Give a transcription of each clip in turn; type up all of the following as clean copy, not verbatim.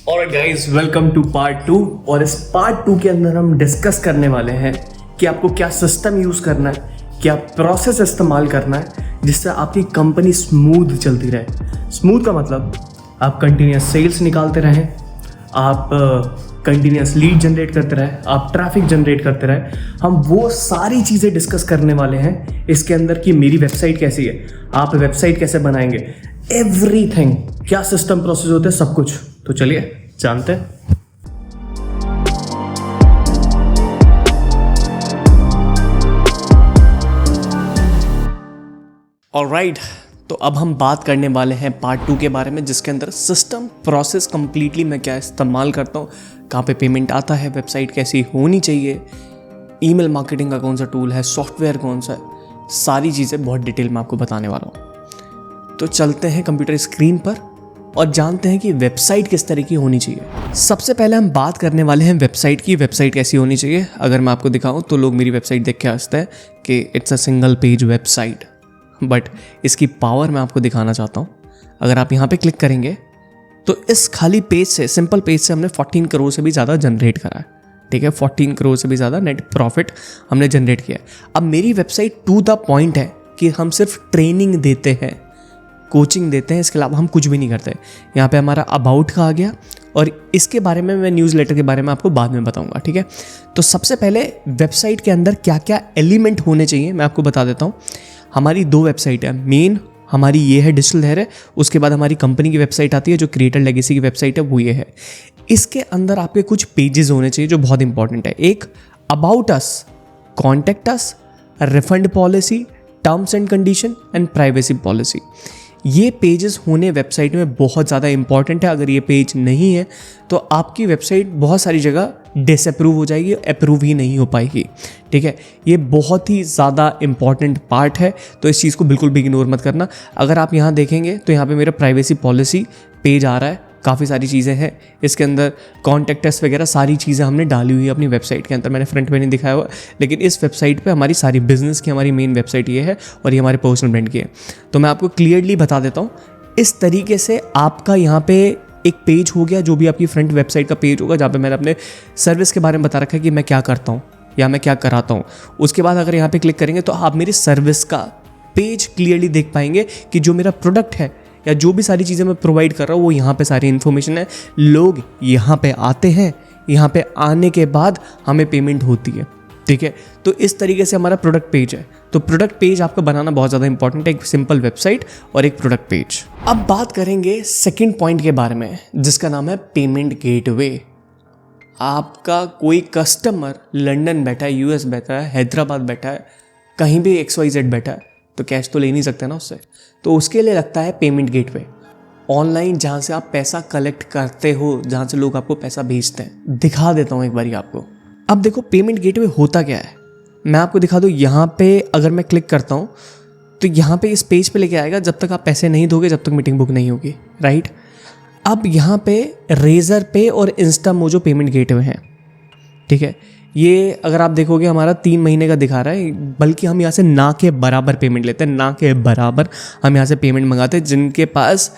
Alright guys, welcome to part 2। और इस part 2 के अंदर हम डिस्कस करने वाले हैं कि आपको क्या सिस्टम यूज़ करना है, क्या प्रोसेस इस्तेमाल करना है जिससे आपकी कंपनी स्मूथ चलती रहे। स्मूथ का मतलब आप कंटिन्यूस सेल्स निकालते रहें, आप कंटिन्यूस लीड जनरेट करते रहे, आप ट्रैफिक जनरेट करते रहे। हम वो सारी चीज़ें डिस्कस करने वाले हैं इसके अंदर कि मेरी वेबसाइट कैसी है, आप वेबसाइट कैसे बनाएंगे, एवरीथिंग, क्या सिस्टम प्रोसेस होते हैं, सब कुछ। तो चलिए जानते हैं। ऑलराइट, तो अब हम बात करने वाले हैं पार्ट 2 के बारे में, जिसके अंदर सिस्टम प्रोसेस कंप्लीटली मैं क्या इस्तेमाल करता हूँ, कहाँ पे पेमेंट आता है, वेबसाइट कैसी होनी चाहिए, ईमेल मार्केटिंग का कौन सा टूल है, सॉफ्टवेयर कौन सा है, सारी चीज़ें बहुत डिटेल में आपको बताने वाला हूँ। तो चलते हैं कंप्यूटर स्क्रीन पर और जानते हैं कि वेबसाइट किस तरह की होनी चाहिए। सबसे पहले हम बात करने वाले हैं वेबसाइट की। वेबसाइट कैसी होनी चाहिए अगर मैं आपको दिखाऊं तो लोग मेरी वेबसाइट देख के हंसते हैं कि it's a single page website, but इसकी पावर मैं आपको दिखाना चाहता हूं। अगर आप यहाँ पे क्लिक करेंगे तो इस खाली पेज से, सिंपल पेज से हमने 14 करोड़ से भी ज़्यादा जनरेट करा है। ठीक है, 14 करोड़ से भी ज़्यादा नेट प्रॉफिट हमने जनरेट किया है। अब मेरी वेबसाइट टू द पॉइंट है कि हम सिर्फ ट्रेनिंग देते हैं, कोचिंग देते हैं, इसके अलावा हम कुछ भी नहीं करते। यहाँ पे हमारा अबाउट का आ गया और इसके बारे में मैं न्यूज़लेटर के बारे में आपको बाद में बताऊंगा। ठीक है, तो सबसे पहले वेबसाइट के अंदर क्या क्या एलिमेंट होने चाहिए मैं आपको बता देता हूँ। हमारी 2 वेबसाइट है। मेन हमारी ये है डिजिटल लहर है, उसके बाद हमारी कंपनी की वेबसाइट आती है जो क्रिएटर लेगेसी की वेबसाइट है, वो ये है। इसके अंदर आपके कुछ पेजेस होने चाहिए जो बहुत इंपॉर्टेंट है। एक about us, contact us, refund policy, terms and condition and privacy policy. ये पेजेस होने वेबसाइट में बहुत ज़्यादा इंपॉर्टेंट है। अगर ये पेज नहीं है तो आपकी वेबसाइट बहुत सारी जगह डिसअप्रूव हो जाएगी, अप्रूव ही नहीं हो पाएगी। ठीक है, ये बहुत ही ज़्यादा इंपॉर्टेंट पार्ट है, तो इस चीज़ को बिल्कुल भी इग्नोर मत करना। अगर आप यहाँ देखेंगे तो यहाँ पे मेरा प्राइवेसी पॉलिसी पेज आ रहा है, काफ़ी सारी चीज़ें हैं इसके अंदर, कॉन्टैक्ट अस वगैरह सारी चीज़ें हमने डाली हुई है अपनी वेबसाइट के अंदर। मैंने फ्रंट में नहीं दिखाया हुआ, लेकिन इस वेबसाइट पे हमारी सारी बिजनेस की हमारी मेन वेबसाइट ये है और ये हमारे पर्सनल ब्रांड की है। तो मैं आपको क्लियरली बता देता हूँ, इस तरीके से आपका यहाँ पे एक पेज हो गया, जो भी आपकी फ्रंट वेबसाइट का पेज होगा, जहाँ पे मैंने अपने सर्विस के बारे में बता रखा है कि मैं क्या करता हूँ या मैं क्या कराता हूँ। उसके बाद अगर यहाँ पे क्लिक करेंगे तो आप मेरी सर्विस का पेज क्लियरली देख पाएंगे कि जो मेरा प्रोडक्ट है या जो भी सारी चीज़ें मैं प्रोवाइड कर रहा हूँ वो यहाँ पे सारी इन्फॉर्मेशन है। लोग यहाँ पे आते हैं, यहाँ पे आने के बाद हमें पेमेंट होती है। ठीक है, तो इस तरीके से हमारा प्रोडक्ट पेज है। तो प्रोडक्ट पेज आपका बनाना बहुत ज़्यादा इंपॉर्टेंट है, एक सिंपल वेबसाइट और एक प्रोडक्ट पेज। अब बात करेंगे सेकेंड पॉइंट के बारे में, जिसका नाम है पेमेंट गेटवे। आपका कोई कस्टमर लंदन बैठा है, यूएस बैठा है, हैदराबाद बैठा है, कहीं भी XYZ बैठा है, तो कैश तो ले नहीं सकते ना उससे, तो उसके लिए लगता है पेमेंट गेटवे। ऑनलाइन जहाँ से आप पैसा कलेक्ट करते हो, जहाँ से लोग आपको पैसा भेजते हैं। दिखा देता हूँ एक बारी आपको। अब देखो पेमेंट गेटवे होता क्या है, मैं आपको दिखा दूँ। यहाँ पे अगर मैं क्लिक करता हूँ तो यहाँ पे इस पेज पे लेके आएगा, जब तक आप पैसे नहीं दोगे जब तक मीटिंग बुक नहीं होगी, राइट। अब यहाँ पे रेजर पे और इंस्टामोजो पेमेंट गेटवे हैं। ठीक है, ये अगर आप देखोगे हमारा 3 महीने का दिखा रहा है, बल्कि हम यहाँ से ना के बराबर पेमेंट लेते हैं, ना के बराबर हम यहाँ से पेमेंट मंगाते हैं। जिनके पास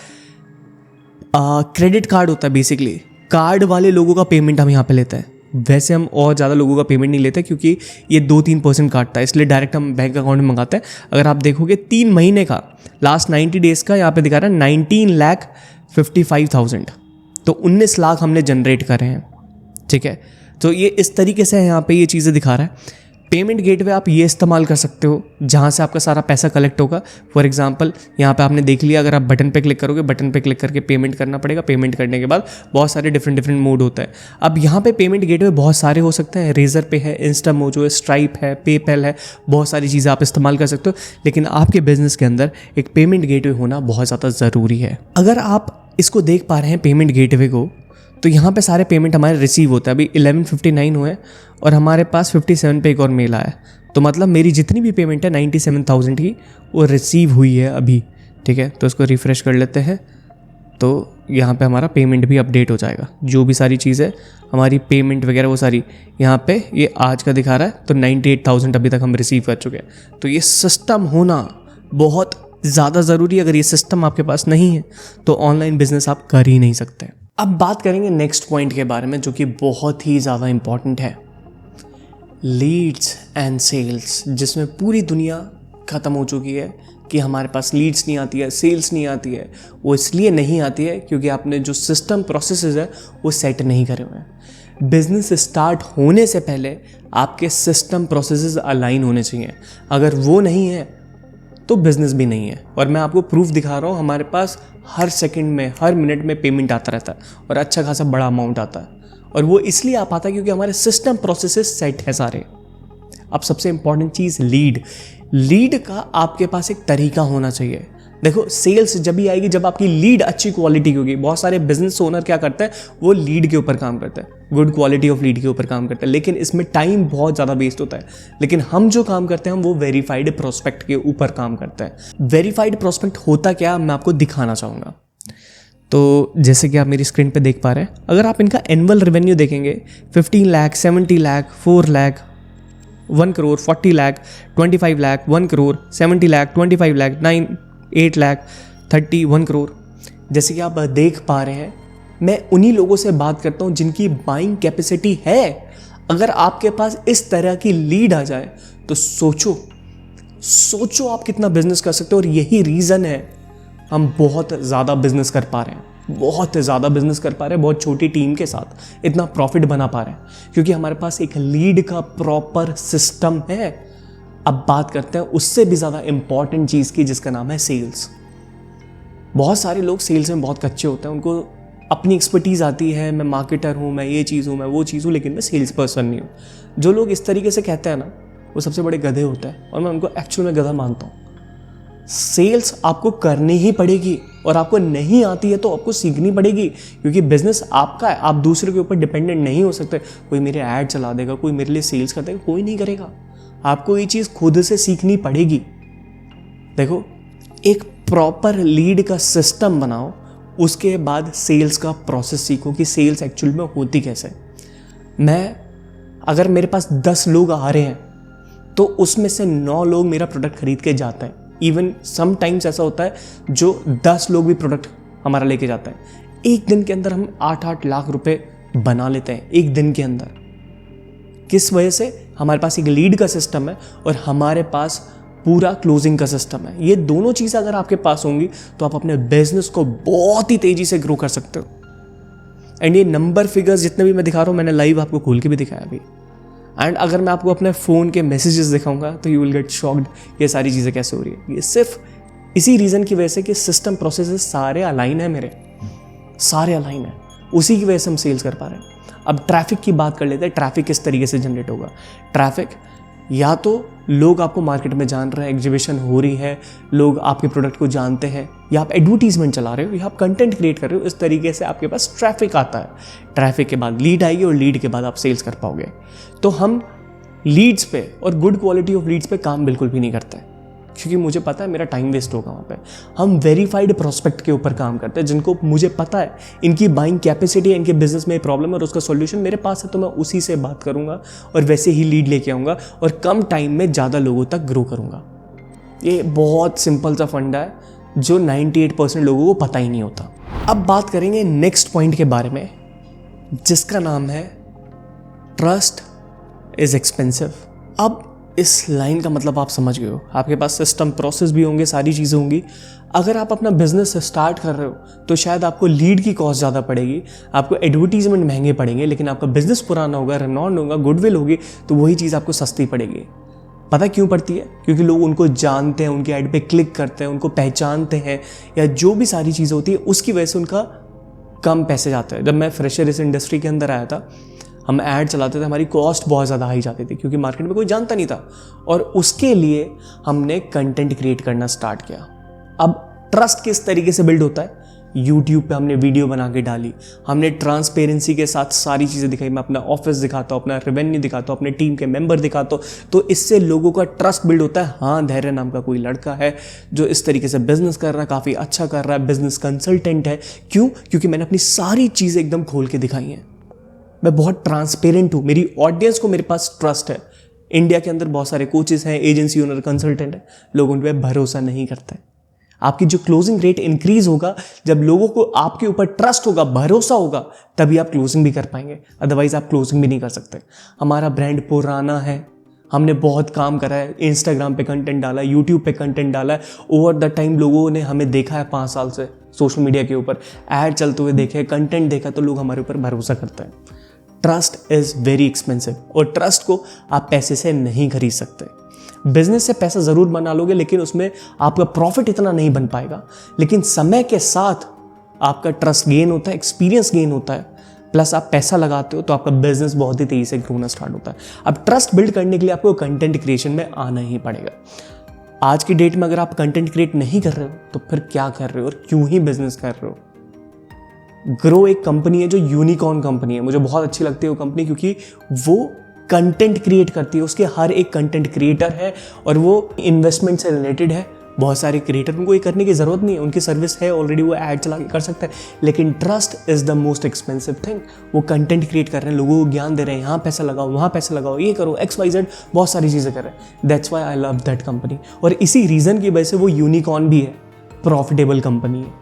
क्रेडिट कार्ड होता है, बेसिकली कार्ड वाले लोगों का पेमेंट हम यहाँ पे लेते हैं। वैसे हम और ज़्यादा लोगों का पेमेंट नहीं लेते क्योंकि ये 2-3% काटता है, इसलिए डायरेक्ट हम बैंक अकाउंट में मंगाते हैं। अगर आप देखोगे 3 महीने का लास्ट 90 डेज़ का यहाँ पे दिखा रहा है 19,55,000, तो 19 लाख हमने जनरेट करे हैं। ठीक है, तो ये इस तरीके से यहाँ पे ये चीज़ें दिखा रहा है। पेमेंट गेटवे आप ये इस्तेमाल कर सकते हो जहाँ से आपका सारा पैसा कलेक्ट होगा। फॉर एग्जांपल यहाँ पे आपने देख लिया, अगर आप बटन पे क्लिक करोगे, बटन पे क्लिक करके पेमेंट करना पड़ेगा। पेमेंट करने के बाद बहुत सारे डिफरेंट मोड होता है। अब यहाँ पे पेमेंट गेटवे बहुत सारे हो सकते हैं, रेजर पे है, इंस्टामोजो है, स्ट्राइप है, पेपैल है, बहुत सारी चीज़ें आप इस्तेमाल कर सकते हो। लेकिन आपके बिजनेस के अंदर एक पेमेंट गेटवे होना बहुत ज़्यादा ज़रूरी है। अगर आप इसको देख पा रहे हैं पेमेंट गेटवे को, तो यहाँ पे सारे पेमेंट हमारे रिसीव होते हैं। अभी 11:59 हुए और हमारे पास 57 पे एक और मेल आया, तो मतलब मेरी जितनी भी पेमेंट है 97,000 की वो रिसीव हुई है अभी। ठीक है, तो इसको रिफ़्रेश कर लेते हैं, तो यहाँ पे हमारा पेमेंट भी अपडेट हो जाएगा। जो भी सारी चीज़ है हमारी पेमेंट वगैरह वो सारी यहाँ पे ये आज का दिखा रहा है, तो 98,000 अभी तक हम रिसीव कर चुके हैं। तो ये सिस्टम होना बहुत ज़्यादा ज़रूरी है। अगर ये सिस्टम आपके पास नहीं है तो ऑनलाइन बिजनेस आप कर ही नहीं सकते। अब बात करेंगे नेक्स्ट पॉइंट के बारे में, जो कि बहुत ही ज़्यादा इम्पॉर्टेंट है, लीड्स एंड सेल्स, जिसमें पूरी दुनिया ख़त्म हो चुकी है कि हमारे पास लीड्स नहीं आती है, सेल्स नहीं आती है। वो इसलिए नहीं आती है क्योंकि आपने जो सिस्टम प्रोसेसेस है वो सेट नहीं करे हुए हैं। बिजनेस स्टार्ट होने से पहले आपके सिस्टम प्रोसेसेस अलाइन होने चाहिए। अगर वो नहीं है तो बिज़नेस भी नहीं है। और मैं आपको प्रूफ दिखा रहा हूँ, हमारे पास हर सेकंड में, हर मिनट में पेमेंट आता रहता है और अच्छा खासा बड़ा अमाउंट आता है। और वो इसलिए आ पाता है क्योंकि हमारे सिस्टम प्रोसेसेस सेट है सारे। अब सबसे इंपॉर्टेंट चीज़ लीड का आपके पास एक तरीका होना चाहिए। देखो, सेल्स जब भी आएगी जब आपकी लीड अच्छी क्वालिटी की होगी। बहुत सारे बिजनेस ओनर क्या करते हैं, वो लीड के ऊपर काम करते हैं, गुड क्वालिटी ऑफ लीड के ऊपर काम करते हैं, लेकिन इसमें टाइम बहुत ज़्यादा वेस्ट होता है। लेकिन हम जो काम करते हैं, हम वो वेरीफाइड प्रोस्पेक्ट के ऊपर काम करते हैं। वेरीफाइड प्रोस्पेक्ट होता क्या, मैं आपको दिखाना चाहूँगा। तो जैसे कि आप मेरी स्क्रीन पे देख पा रहे हैं, अगर आप इनका एनुअल रेवेन्यू देखेंगे 15 लाख, 70 लाख, 4 लाख, 1 करोड़, 40 लाख, 25 लाख, 1 करोड़, 70 लाख, 25 लाख, 8 लाख, 30, 1 करोड़। जैसे कि आप देख पा रहे हैं, मैं उन्हीं लोगों से बात करता हूँ जिनकी बाइंग कैपेसिटी है। अगर आपके पास इस तरह की लीड आ जाए तो सोचो आप कितना बिजनेस कर सकते हो। और यही रीज़न है हम बहुत ज़्यादा बिजनेस कर पा रहे हैं, बहुत छोटी टीम के साथ इतना प्रॉफिट बना पा रहे हैं, क्योंकि हमारे पास एक लीड का प्रॉपर सिस्टम है। अब बात करते हैं उससे भी ज़्यादा इंपॉर्टेंट चीज़ की, जिसका नाम है सेल्स। बहुत सारे लोग सेल्स में बहुत कच्चे होते हैं, उनको अपनी एक्सपर्टीज़ आती है, मैं मार्केटर हूँ, मैं ये चीज़ हूँ, मैं वो चीज़ हूँ, लेकिन मैं सेल्स पर्सन नहीं हूँ। जो लोग इस तरीके से कहते हैं ना, वो सबसे बड़े गधे होते हैं, और मैं उनको एक्चुअल में गधा मानता हूँ। सेल्स आपको करनी ही पड़ेगी, और आपको नहीं आती है तो आपको सीखनी पड़ेगी, क्योंकि बिजनेस आपका है। आप दूसरे के ऊपर डिपेंडेंट नहीं हो सकते। कोई मेरे ऐड चला देगा, कोई मेरे लिए सेल्स कर देगा, कोई नहीं करेगा। आपको ये चीज़ खुद से सीखनी पड़ेगी। देखो, एक प्रॉपर लीड का सिस्टम बनाओ, उसके बाद सेल्स का प्रोसेस सीखो कि सेल्स एक्चुअल में होती कैसे। अगर मेरे पास 10 लोग आ रहे हैं तो उसमें से 9 लोग मेरा प्रोडक्ट खरीद के जाते हैं। इवन समटाइम्स ऐसा होता है जो 10 लोग भी प्रोडक्ट हमारा लेके जाते हैं। एक दिन के अंदर हम 8-8 लाख रुपए बना लेते हैं, एक दिन के अंदर। किस वजह से? हमारे पास एक लीड का सिस्टम है और हमारे पास पूरा क्लोजिंग का सिस्टम है। ये दोनों चीज़ें अगर आपके पास होंगी तो आप अपने बिजनेस को बहुत ही तेजी से ग्रो कर सकते हो। एंड ये नंबर फिगर्स जितने भी मैं दिखा रहा हूँ, मैंने लाइव आपको खोल के भी दिखाया अभी। एंड अगर मैं आपको अपने फ़ोन के मैसेजेस दिखाऊंगा तो यू विल गेट शॉक्ड, ये सारी चीज़ें कैसे हो रही है। ये सिर्फ इसी रीज़न की वजह से कि सिस्टम प्रोसेसेस सारे अलाइन है, मेरे सारे अलाइन है, उसी की वजह से हम सेल्स कर पा रहे हैं। अब ट्रैफिक की बात कर लेते हैं। ट्रैफिक किस तरीके से जनरेट होगा? ट्रैफिक या तो लोग आपको मार्केट में जान रहे हैं, एग्जीबिशन हो रही है, लोग आपके प्रोडक्ट को जानते हैं, या आप एडवर्टीजमेंट चला रहे हो, या आप कंटेंट क्रिएट कर रहे हो। इस तरीके से आपके पास ट्रैफिक आता है। ट्रैफिक के बाद लीड आएगी और लीड के बाद आप सेल्स कर पाओगे। तो हम लीड्स पे और गुड क्वालिटी ऑफ लीड्स पे काम बिल्कुल भी नहीं करते, क्योंकि मुझे पता है मेरा टाइम वेस्ट होगा वहाँ पे। हम वेरीफाइड प्रोस्पेक्ट के ऊपर काम करते हैं, जिनको मुझे पता है इनकी बाइंग कैपेसिटी है, इनके बिजनेस में प्रॉब्लम है और उसका सॉल्यूशन मेरे पास है, तो मैं उसी से बात करूँगा और वैसे ही लीड लेके आऊँगा और कम टाइम में ज़्यादा लोगों तक ग्रो करूँगा। ये बहुत सिंपल सा फंडा है जो 98% लोगों को पता ही नहीं होता। अब बात करेंगे नेक्स्ट पॉइंट के बारे में, जिसका नाम है ट्रस्ट इज़ एक्सपेंसिव। अब इस लाइन का मतलब आप समझ गए हो। आपके पास सिस्टम प्रोसेस भी होंगे, सारी चीज़ें होंगी। अगर आप अपना बिजनेस स्टार्ट कर रहे हो तो शायद आपको लीड की कॉस्ट ज़्यादा पड़ेगी, आपको एडवर्टीजमेंट महंगे पड़ेंगे, लेकिन आपका बिजनेस पुराना होगा, रेनॉन्ड होगा, गुडविल होगी, तो वही चीज़ आपको सस्ती पड़ेगी। पता क्यों पड़ती है? क्योंकि लोग उनको जानते हैं, उनके ऐड पे क्लिक करते हैं, उनको पहचानते हैं, या जो भी सारी चीज़ें होती है उसकी वजह से उनका कम पैसे जाते हैं। जब मैं फ्रेशर इस इंडस्ट्री के अंदर आया था, हम ऐड चलाते थे, हमारी कॉस्ट बहुत ज़्यादा हाई जाती थी, क्योंकि मार्केट में कोई जानता नहीं था, और उसके लिए हमने कंटेंट क्रिएट करना स्टार्ट किया। अब ट्रस्ट किस तरीके से बिल्ड होता है? यूट्यूब पे हमने वीडियो बना के डाली, हमने ट्रांसपेरेंसी के साथ सारी चीज़ें दिखाई। मैं अपना ऑफिस दिखाता हूँ, अपना रेवेन्यू दिखाता हूँ, अपने टीम के मेंबर दिखाता हूँ, तो इससे लोगों का ट्रस्ट बिल्ड होता है। हाँ, धैर्य नाम का कोई लड़का है जो इस तरीके से बिजनेस कर रहा है, काफ़ी अच्छा कर रहा है, बिजनेस कंसल्टेंट है। क्यों? क्योंकि मैंने अपनी सारी चीज़ें एकदम खोल के दिखाई हैं। मैं बहुत ट्रांसपेरेंट हूँ, मेरी ऑडियंस को मेरे पास ट्रस्ट है। इंडिया के अंदर बहुत सारे कोचेस हैं, एजेंसी ओनर, कंसल्टेंट हैं, लोग उन पर भरोसा नहीं करते। आपकी जो क्लोजिंग रेट इंक्रीज होगा, जब लोगों को आपके ऊपर ट्रस्ट होगा, भरोसा होगा, तभी आप क्लोजिंग भी कर पाएंगे, अदरवाइज आप क्लोजिंग भी नहीं कर सकते। हमारा ब्रांड पुराना है, हमने बहुत काम करा है, इंस्टाग्राम पे कंटेंट डाला है, यूट्यूब पे कंटेंट डाला है, ओवर द टाइम लोगों ने हमें देखा है 5 साल से सोशल मीडिया के ऊपर, ऐड चलते हुए देखे, कंटेंट देखा, तो लोग हमारे ऊपर भरोसा करते हैं। ट्रस्ट इज़ वेरी एक्सपेंसिव, और ट्रस्ट को आप पैसे से नहीं खरीद सकते। बिजनेस से पैसा ज़रूर बना लोगे, लेकिन उसमें आपका प्रॉफिट इतना नहीं बन पाएगा, लेकिन समय के साथ आपका ट्रस्ट गेन होता है, एक्सपीरियंस गेन होता है, प्लस आप पैसा लगाते हो तो आपका बिजनेस बहुत ही तेज़ी से ग्रो होना स्टार्ट होता है। अब ट्रस्ट बिल्ड करने के लिए आपको कंटेंट क्रिएशन में आना ही पड़ेगा। आज की डेट में अगर आप कंटेंट क्रिएट नहीं कर रहे हो तो फिर क्या कर रहे हो और क्यों ही बिजनेस कर रहे हो? ग्रो एक कंपनी है जो यूनिकॉर्न कंपनी है, मुझे बहुत अच्छी लगती है वो कंपनी, क्योंकि वो कंटेंट क्रिएट करती है, उसके हर एक कंटेंट क्रिएटर है और वो इन्वेस्टमेंट से रिलेटेड है। बहुत सारे क्रिएटर, उनको ये करने की ज़रूरत नहीं है, उनकी सर्विस है ऑलरेडी, वो ऐड चला के कर सकते हैं, लेकिन trust is the most expensive thing. वो कंटेंट क्रिएट कर रहे हैं, लोगों को ज्ञान दे रहे हैं, यहाँ पैसा लगाओ, वहाँ पैसा लगाओ, ये करो, XYZ, बहुत सारी चीज़ें कर रहे हैं। That's why I love that company, और इसी रीज़न की वजह से वो यूनिकॉर्न भी है, प्रॉफिटेबल कंपनी है।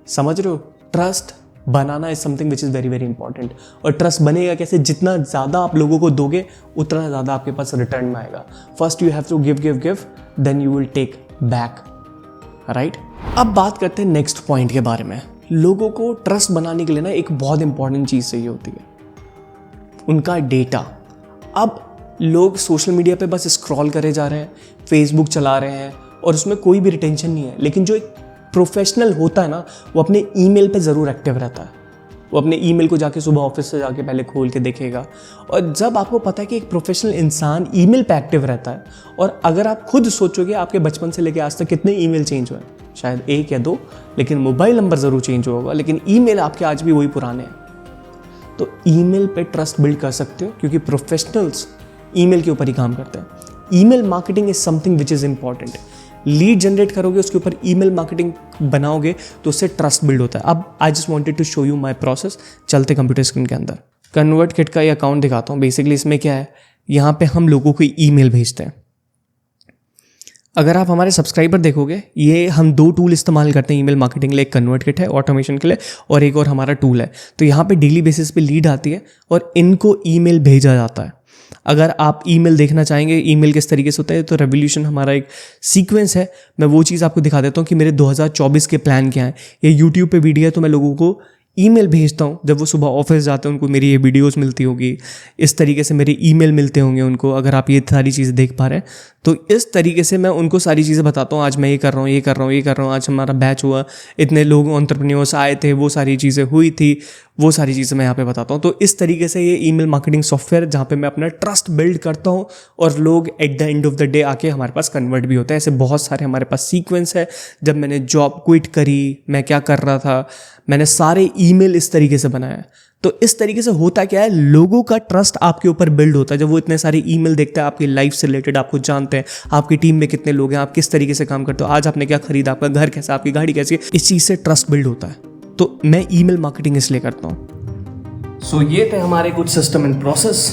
समझ रहे हो? Trust banana is something which is very very important. और ट्रस्ट बनेगा कैसे? जितना ज़्यादा आप लोगों को दोगे उतना ज़्यादा आपके पास रिटर्न में आएगा। First you have to give, then you will take back, right? अब बात करते हैं नेक्स्ट पॉइंट के बारे में। लोगों को ट्रस्ट बनाने के लिए ना एक बहुत इंपॉर्टेंट चीज़ चाहिए होती है, उनका डेटा। अब लोग सोशल मीडिया पे बस स्क्रॉल करे जा रहे हैं, फेसबुक चला रहे हैं, और उसमें कोई भी रिटेंशन नहीं है, लेकिन जो एक प्रोफेशनल होता है ना, वो अपने ईमेल पे ज़रूर एक्टिव रहता है। वो अपने ईमेल को जाके सुबह ऑफिस से जाके पहले खोल के देखेगा। और जब आपको पता है कि एक प्रोफेशनल इंसान ईमेल पे एक्टिव रहता है, और अगर आप खुद सोचोगे आपके बचपन से लेके आज तक कितने ईमेल चेंज हुए, शायद 1 या 2, लेकिन मोबाइल नंबर ज़रूर चेंज हुआ होगा, लेकिन ईमेल आपके आज भी वही पुराने हैं। तो ईमेल पे ट्रस्ट बिल्ड कर सकते हो, क्योंकि प्रोफेशनल्स ईमेल के ऊपर ही काम करते हैं। Email marketing is something which is important. Lead generate करोगे, उसके ऊपर ईमेल मार्केटिंग बनाओगे, तो उससे ट्रस्ट बिल्ड होता है। अब I just wanted to show you my process. चलते कंप्यूटर स्क्रीन के अंदर, कन्वर्ट किट का ये अकाउंट दिखाता हूँ। बेसिकली इसमें क्या है, यहाँ पे हम लोगों को ईमेल भेजते हैं। अगर आप हमारे सब्सक्राइबर देखोगे, ये हम 2 टूल इस्तेमाल करते हैं ईमेल मार्केटिंग के लिए। एक कन्वर्ट किट है ऑटोमेशन के लिए, और एक और हमारा टूल है। तो यहाँ पे डेली बेसिस पे लीड आती है और इनको ईमेल भेजा जाता है। अगर आप ईमेल देखना चाहेंगे ईमेल किस तरीके से होता है, तो रेवोल्यूशन हमारा एक सीक्वेंस है। मैं वो चीज़ आपको दिखा देता हूँ कि मेरे 2024 के प्लान क्या हैं। ये यूट्यूब पे वीडियो है, तो मैं लोगों को ईमेल भेजता हूँ। जब वो सुबह ऑफिस जाते हैं, उनको मेरी ये वीडियोस मिलती होगी, इस तरीके से मेरे ईमेल मिलते होंगे उनको। अगर आप ये सारी चीज़ें देख पा रहे हैं, तो इस तरीके से मैं उनको सारी चीज़ें बताता हूँ। आज मैं ये कर रहा हूँ, ये कर रहा हूँ, ये कर रहा हूँ, आज हमारा बैच हुआ, इतने लोग एंटरप्रेन्योर्स आए थे, वो सारी चीज़ें हुई थी, वो सारी चीज़ें मैं यहाँ पे बताता हूँ। तो इस तरीके से ये ईमेल मार्केटिंग सॉफ्टवेयर, जहाँ पे मैं अपना ट्रस्ट बिल्ड करता हूँ, और लोग at the end of the day आके हमारे पास कन्वर्ट भी होता है। ऐसे बहुत सारे हमारे पास सीक्वेंस है। जब मैंने जॉब क्विट करी, मैं क्या कर रहा था, मैंने सारे ईमेल इस तरीके से बनाया। तो इस तरीके से होता क्या है, लोगों का ट्रस्ट आपके ऊपर बिल्ड होता है। जब वो इतने सारे ईमेल देखते हैं, आपकी लाइफ से रिलेटेड, आपको जानते हैं, आपकी टीम में कितने लोग हैं, आप किस तरीके से काम करते हो, आज आपने क्या खरीदा, आपका घर कैसा, आपकी गाड़ी कैसी है, इस चीज़ से ट्रस्ट बिल्ड होता है। तो मैं ईमेल मार्केटिंग इसलिए करता हूँ। सो ये थे हमारे कुछ system and process.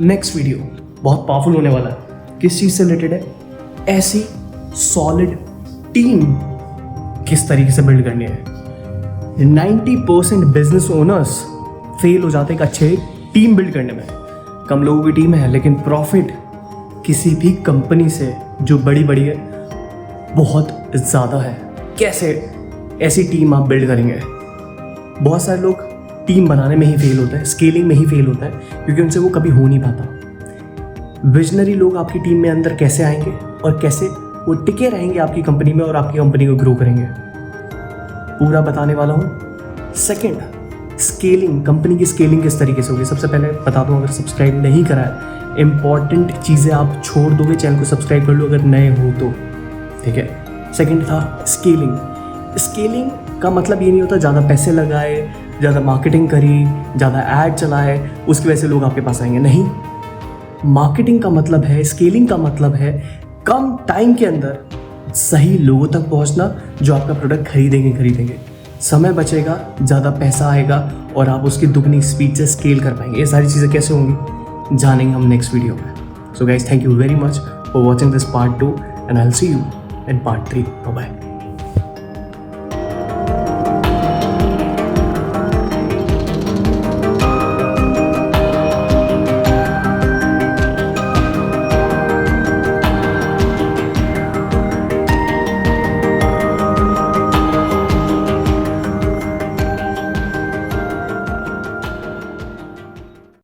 Next video बहुत पावरफुल होने वाला है। किस चीज़ से रिलेटेड है? ऐसी सॉलिड टीम किस तरीके से बिल्ड करनी है। 90% बिजनेस ओनर्स फेल हो जाते हैं एक अच्छे टीम बिल्ड करने में। कम लोगों की टीम है, लेकिन प्रॉफिट किसी भी कंपनी से जो बड़ी बड़ी है बहुत ज़्यादा है। कैसे ऐसी टीम आप बिल्ड करेंगे? बहुत सारे लोग टीम बनाने में ही फेल होते हैं, स्केलिंग में ही फेल होता है, क्योंकि उनसे वो कभी हो नहीं पाता। विजनरी लोग आपकी टीम में अंदर कैसे आएंगे और कैसे वो टिके रहेंगे आपकी कंपनी में और आपकी कंपनी को ग्रो करेंगे, पूरा बताने वाला हूँ। सेकंड, स्केलिंग, कंपनी की स्केलिंग किस तरीके से होगी। सबसे पहले बता दूँ, अगर सब्सक्राइब नहीं करा है, इंपॉर्टेंट चीज़ें आप छोड़ दोगे, चैनल को सब्सक्राइब कर लो अगर नए हो तो, ठीक है। सेकंड था स्केलिंग। स्केलिंग का मतलब ये नहीं होता ज़्यादा पैसे लगाए, ज़्यादा मार्केटिंग करी, ज़्यादा ऐड चलाए, उसकी वजह से लोग आपके पास आएंगे, नहीं। मार्केटिंग का मतलब है, स्केलिंग का मतलब है कम टाइम के अंदर सही लोगों तक पहुंचना जो आपका प्रोडक्ट खरीदेंगे। समय बचेगा, ज़्यादा पैसा आएगा और आप उसकी दुगनी स्पीड से स्केल कर पाएंगे। ये सारी चीज़ें कैसे होंगी जानेंगे हम नेक्स्ट वीडियो में। So guys, thank you very much for watching this part 2 and I will see you in part 3. Bye-bye.